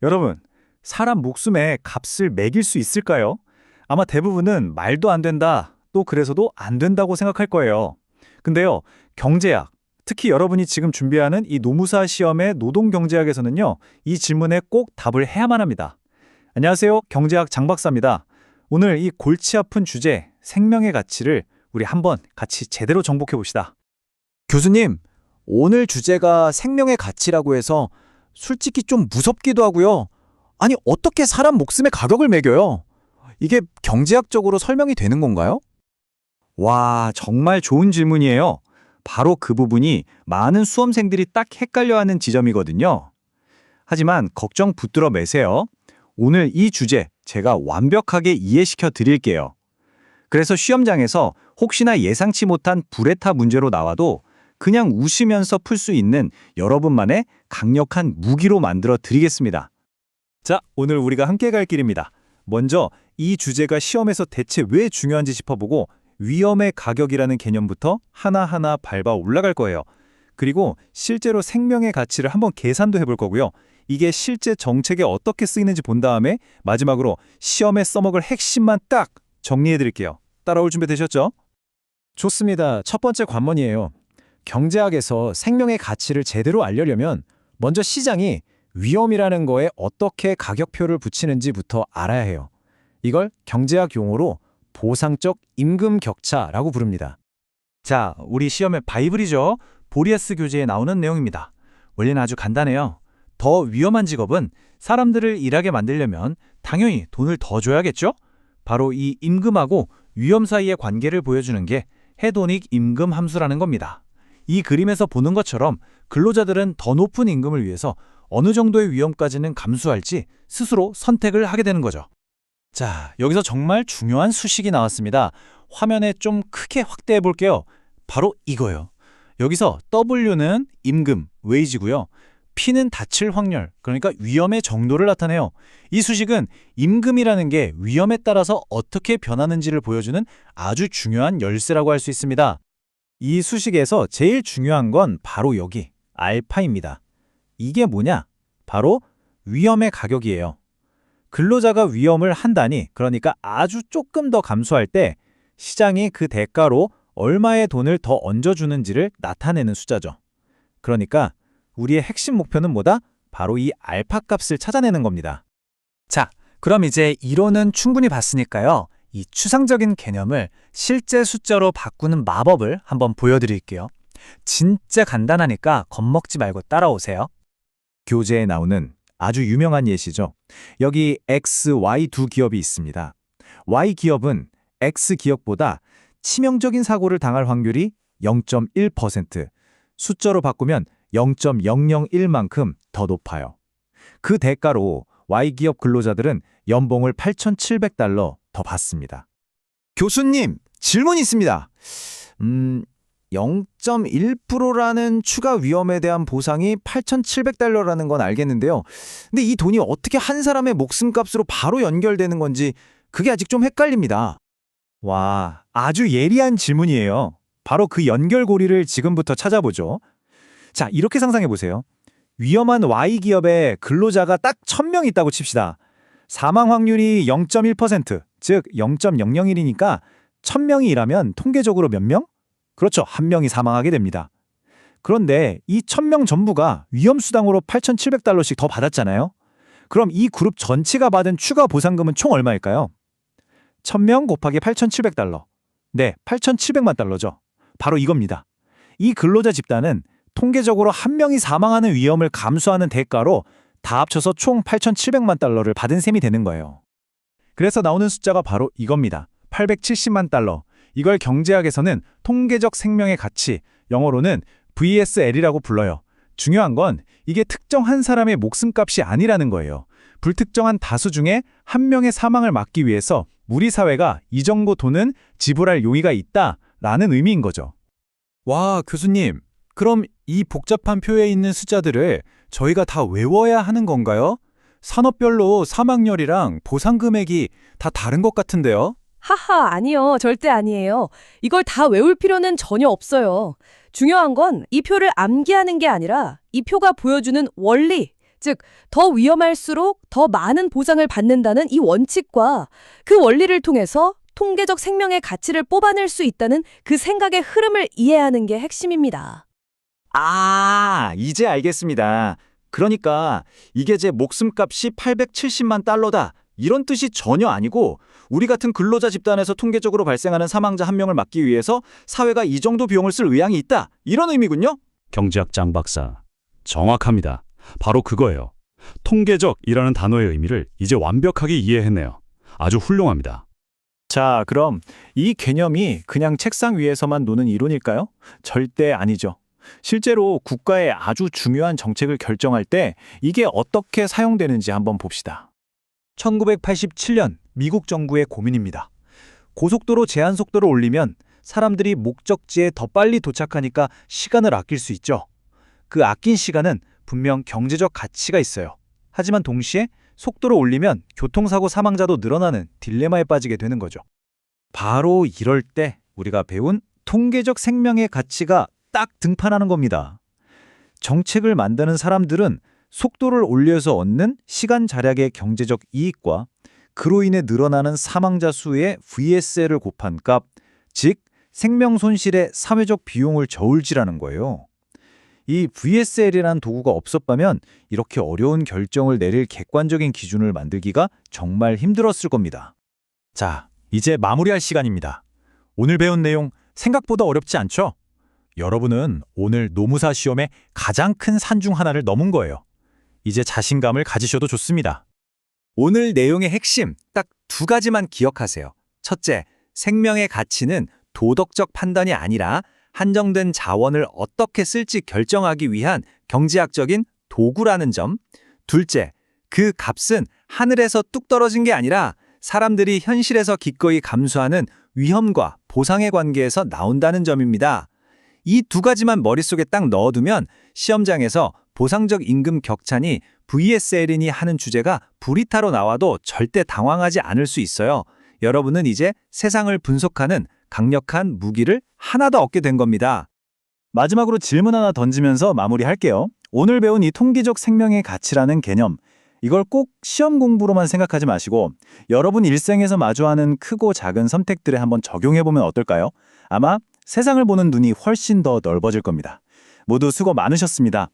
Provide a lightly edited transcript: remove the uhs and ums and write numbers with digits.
여러분, 사람 목숨에 값을 매길 수 있을까요? 아마 대부분은 말도 안 된다, 또 그래서도 안 된다고 생각할 거예요. 근데요, 경제학, 특히 여러분이 지금 준비하는 이 노무사 시험의 노동경제학에서는요, 이 질문에 꼭 답을 해야만 합니다. 안녕하세요, 경제학 장 박사입니다. 오늘 이 골치 아픈 주제, 생명의 가치를 우리 한번 같이 제대로 정복해 봅시다. 교수님, 오늘 주제가 생명의 가치라고 해서 솔직히 좀 무섭기도 하고요. 아니, 어떻게 사람 목숨의 가격을 매겨요? 이게 경제학적으로 설명이 되는 건가요? 와, 정말 좋은 질문이에요. 바로 그 부분이 많은 수험생들이 딱 헷갈려하는 지점이거든요. 하지만 걱정 붙들어 매세요. 오늘 이 주제 제가 완벽하게 이해시켜 드릴게요. 그래서 시험장에서 혹시나 예상치 못한 불에타 문제로 나와도 그냥 웃으면서 풀 수 있는 여러분만의 강력한 무기로 만들어 드리겠습니다. 자, 오늘 우리가 함께 갈 길입니다. 먼저 이 주제가 시험에서 대체 왜 중요한지 짚어보고 위험의 가격이라는 개념부터 하나하나 밟아 올라갈 거예요. 그리고 실제로 생명의 가치를 한번 계산도 해볼 거고요. 이게 실제 정책에 어떻게 쓰이는지 본 다음에 마지막으로 시험에 써먹을 핵심만 딱 정리해 드릴게요. 따라올 준비 되셨죠? 좋습니다. 첫 번째 관문이에요. 경제학에서 생명의 가치를 제대로 알려면 먼저 시장이 위험이라는 거에 어떻게 가격표를 붙이는지부터 알아야 해요. 이걸 경제학 용어로 보상적 임금 격차라고 부릅니다. 자, 우리 시험의 바이블이죠. 보리아스 교재에 나오는 내용입니다. 원리는 아주 간단해요. 더 위험한 직업은 사람들을 일하게 만들려면 당연히 돈을 더 줘야겠죠? 바로 이 임금하고 위험 사이의 관계를 보여주는 게 헤도닉 임금 함수라는 겁니다. 이 그림에서 보는 것처럼 근로자들은 더 높은 임금을 위해서 어느 정도의 위험까지는 감수할지 스스로 선택을 하게 되는 거죠. 자, 여기서 정말 중요한 수식이 나왔습니다. 화면에 좀 크게 확대해 볼게요. 바로 이거예요. 여기서 W는 임금, 웨이지고요. P는 다칠 확률, 그러니까 위험의 정도를 나타내요. 이 수식은 임금이라는 게 위험에 따라서 어떻게 변하는지를 보여주는 아주 중요한 열쇠라고 할 수 있습니다. 이 수식에서 제일 중요한 건 바로 여기, 알파입니다. 이게 뭐냐? 바로 위험의 가격이에요. 근로자가 위험을 한다니, 그러니까 아주 조금 더 감수할 때 시장이 그 대가로 얼마의 돈을 더 얹어주는지를 나타내는 숫자죠. 그러니까 우리의 핵심 목표는 뭐다? 바로 이 알파 값을 찾아내는 겁니다. 자, 그럼 이제 이론은 충분히 봤으니까요. 이 추상적인 개념을 실제 숫자로 바꾸는 마법을 한번 보여드릴게요. 진짜 간단하니까 겁먹지 말고 따라오세요. 교재에 나오는 아주 유명한 예시죠. 여기 X, Y 두 기업이 있습니다. Y 기업은 X 기업보다 치명적인 사고를 당할 확률이 0.1%, 숫자로 바꾸면 0.001만큼 더 높아요. 그 대가로 Y 기업 근로자들은 연봉을 $8,700 더 받습니다. 교수님, 질문 있습니다. 0.1%라는 추가 위험에 대한 보상이 $8,700라는 건 알겠는데요. 근데 이 돈이 어떻게 한 사람의 목숨값으로 바로 연결되는 건지 그게 아직 좀 헷갈립니다. 와, 아주 예리한 질문이에요. 바로 그 연결고리를 지금부터 찾아보죠. 자, 이렇게 상상해 보세요. 위험한 Y기업에 근로자가 딱 1,000명 있다고 칩시다. 사망 확률이 0.1%, 즉 0.001이니까 1,000명이 일하면 통계적으로 몇 명? 그렇죠, 1명이 사망하게 됩니다. 그런데 이 1,000명 전부가 위험수당으로 $8,700씩 더 받았잖아요. 그럼 이 그룹 전체가 받은 추가 보상금은 총 얼마일까요? 1,000명 곱하기 $8,700. 네, $8,700만 달러죠. 바로 이겁니다. 이 근로자 집단은 통계적으로 1명이 사망하는 위험을 감수하는 대가로 다 합쳐서 총 $8,700만 달러를 받은 셈이 되는 거예요. 그래서 나오는 숫자가 바로 이겁니다. $870만 달러. 이걸 경제학에서는 통계적 생명의 가치, 영어로는 VSL이라고 불러요. 중요한 건 이게 특정 한 사람의 목숨값이 아니라는 거예요. 불특정한 다수 중에 한 명의 사망을 막기 위해서 우리 사회가 이 정도 돈은 지불할 용의가 있다라는 의미인 거죠. 와, 교수님, 그럼 이 복잡한 표에 있는 숫자들을 저희가 다 외워야 하는 건가요? 산업별로 사망률이랑 보상 금액이 다 다른 것 같은데요? 하하, 아니요. 절대 아니에요. 이걸 다 외울 필요는 전혀 없어요. 중요한 건 이 표를 암기하는 게 아니라 이 표가 보여주는 원리, 즉, 더 위험할수록 더 많은 보상을 받는다는 이 원칙과 그 원리를 통해서 통계적 생명의 가치를 뽑아낼 수 있다는 그 생각의 흐름을 이해하는 게 핵심입니다. 아, 이제 알겠습니다. 그러니까 이게 제 목숨값이 870만 달러다. 이런 뜻이 전혀 아니고 우리 같은 근로자 집단에서 통계적으로 발생하는 사망자 한 명을 막기 위해서 사회가 이 정도 비용을 쓸 의향이 있다. 이런 의미군요. 경제학 장 박사. 정확합니다. 바로 그거예요. 통계적이라는 단어의 의미를 이제 완벽하게 이해했네요. 아주 훌륭합니다. 자, 그럼 이 개념이 그냥 책상 위에서만 노는 이론일까요? 절대 아니죠. 실제로 국가의 아주 중요한 정책을 결정할 때 이게 어떻게 사용되는지 한번 봅시다. 1987년 미국 정부의 고민입니다. 고속도로 제한 속도를 올리면 사람들이 목적지에 더 빨리 도착하니까 시간을 아낄 수 있죠. 그 아낀 시간은 분명 경제적 가치가 있어요. 하지만 동시에 속도를 올리면 교통사고 사망자도 늘어나는 딜레마에 빠지게 되는 거죠. 바로 이럴 때 우리가 배운 통계적 생명의 가치가 딱 등판하는 겁니다. 정책을 만드는 사람들은 속도를 올려서 얻는 시간 절약의 경제적 이익과 그로 인해 늘어나는 사망자 수의 VSL을 곱한 값, 즉 생명 손실의 사회적 비용을 저울질하는 거예요. 이 VSL이라는 도구가 없었다면 이렇게 어려운 결정을 내릴 객관적인 기준을 만들기가 정말 힘들었을 겁니다. 자, 이제 마무리할 시간입니다. 오늘 배운 내용 생각보다 어렵지 않죠? 여러분은 오늘 노무사 시험의 가장 큰 산 중 하나를 넘은 거예요. 이제 자신감을 가지셔도 좋습니다. 오늘 내용의 핵심 딱 두 가지만 기억하세요. 첫째, 생명의 가치는 도덕적 판단이 아니라 한정된 자원을 어떻게 쓸지 결정하기 위한 경제학적인 도구라는 점. 둘째, 그 값은 하늘에서 뚝 떨어진 게 아니라 사람들이 현실에서 기꺼이 감수하는 위험과 보상의 관계에서 나온다는 점입니다. 이 두 가지만 머릿속에 딱 넣어두면 시험장에서 보상적 임금 격차니 VSL이니 하는 주제가 불이타로 나와도 절대 당황하지 않을 수 있어요. 여러분은 이제 세상을 분석하는 강력한 무기를 하나 더 얻게 된 겁니다. 마지막으로 질문 하나 던지면서 마무리할게요. 오늘 배운 이 통계적 생명의 가치라는 개념, 이걸 꼭 시험 공부로만 생각하지 마시고 여러분 일생에서 마주하는 크고 작은 선택들에 한번 적용해보면 어떨까요? 아마 세상을 보는 눈이 훨씬 더 넓어질 겁니다. 모두 수고 많으셨습니다.